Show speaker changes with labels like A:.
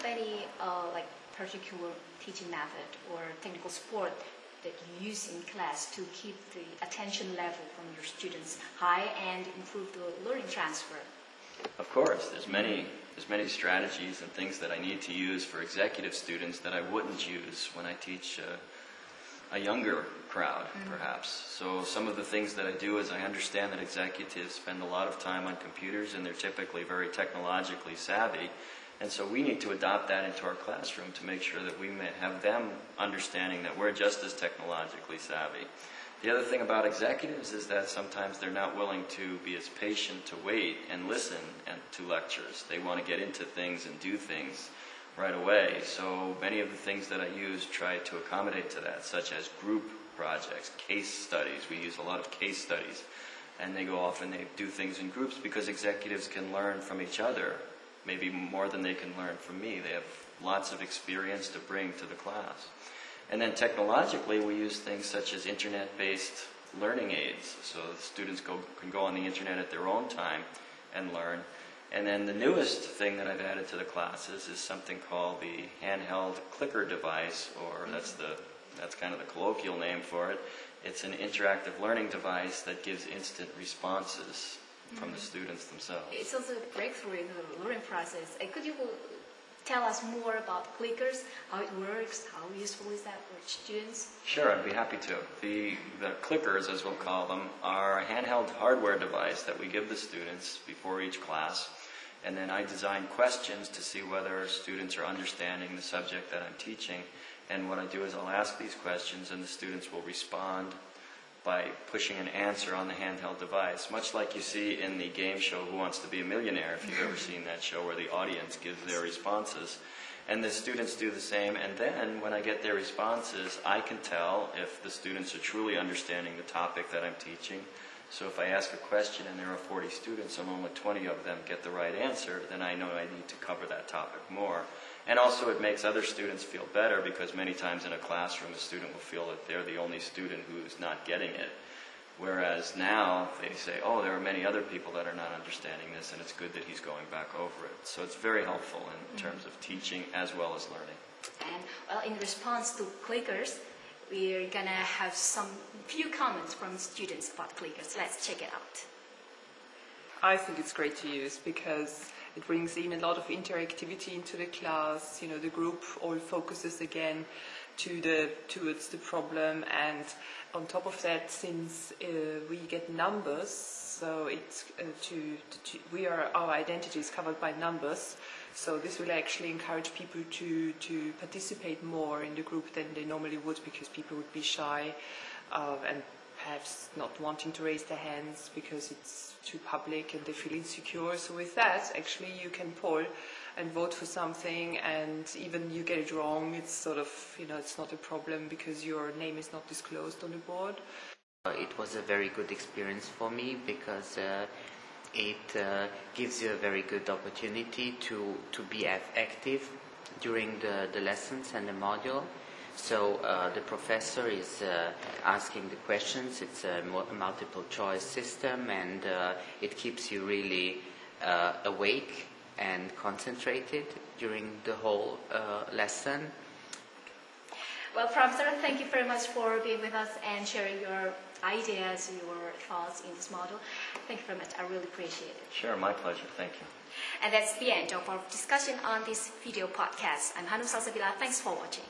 A: have any like particular teaching method or technical support that you use in class to keep the attention level from your students high and improve the learning transfer?
B: Of course, there's many strategies and things that I need to use for executive students that I wouldn't use when I teach a younger crowd, perhaps. So some of the things that I do is I understand that executives spend a lot of time on computers and they're typically very technologically savvy. And so we need to adopt that into our classroom to make sure that we may have them understanding that we're just as technologically savvy. The other thing about executives is that sometimes they're not willing to be as patient to wait and listen to lectures. They want to get into things and do things right away. So many of the things that I use try to accommodate to that, such as group projects, case studies. We use a lot of case studies. And they go off and they do things in groups because executives can learn from each other, maybe more than they can learn from me. They have lots of experience to bring to the class. And then technologically, we use things such as internet-based learning aids. So the students can go on the internet at their own time and learn. And then the newest thing that I've added to the classes is something called the handheld clicker device, or that's kind of the colloquial name for it. It's an interactive learning device that gives instant responses from the students themselves.
A: It's also a breakthrough in the learning process. Could you tell us more about clickers, how it works, how useful is that for students?
B: Sure, I'd be happy to. The clickers, as we'll call them, are a handheld hardware device that we give the students before each class. And then I design questions to see whether students are understanding the subject that I'm teaching. And what I do is I'll ask these questions and the students will respond by pushing an answer on the handheld device, much like you see in the game show Who Wants to Be a Millionaire, if you've ever seen that show, where the audience gives their responses. And the students do the same, and then when I get their responses, I can tell if the students are truly understanding the topic that I'm teaching. So if I ask a question and there are 40 students and only 20 of them get the right answer, then I know I need to cover that topic more. And also it makes other students feel better because many times in a classroom a student will feel that they're the only student who's not getting it. Whereas now they say, oh, there are many other people that are not understanding this and it's good that he's going back over it. So it's very helpful in terms of teaching as well as learning.
A: And well, in response to clickers, we're going to have some few comments from students about clickers. Let's check it out.
C: I think it's great to use because it brings in a lot of interactivity into the class. You know, the group all focuses again towards the problem, and on top of that, since we get numbers, so it's our identity is covered by numbers. So this will actually encourage people to participate more in the group than they normally would, because people would be shy and perhaps not wanting to raise their hands because it's too public and they feel insecure. So with that, actually, you can poll and vote for something, and even you get it wrong, it's sort of, it's not a problem because your name is not disclosed on the board.
D: It was a very good experience for me because it gives you a very good opportunity to be active during the lessons and the module. So the professor is asking the questions. It's a multiple choice system, and it keeps you really awake and concentrated during the whole lesson.
A: Well, Professor, thank you very much for being with us and sharing your ideas, your thoughts in this model. Thank you very much. I really appreciate it.
B: Sure, my pleasure. Thank you.
A: And that's the end of our discussion on this video podcast. I'm Hanum Salsabiela. Thanks for watching.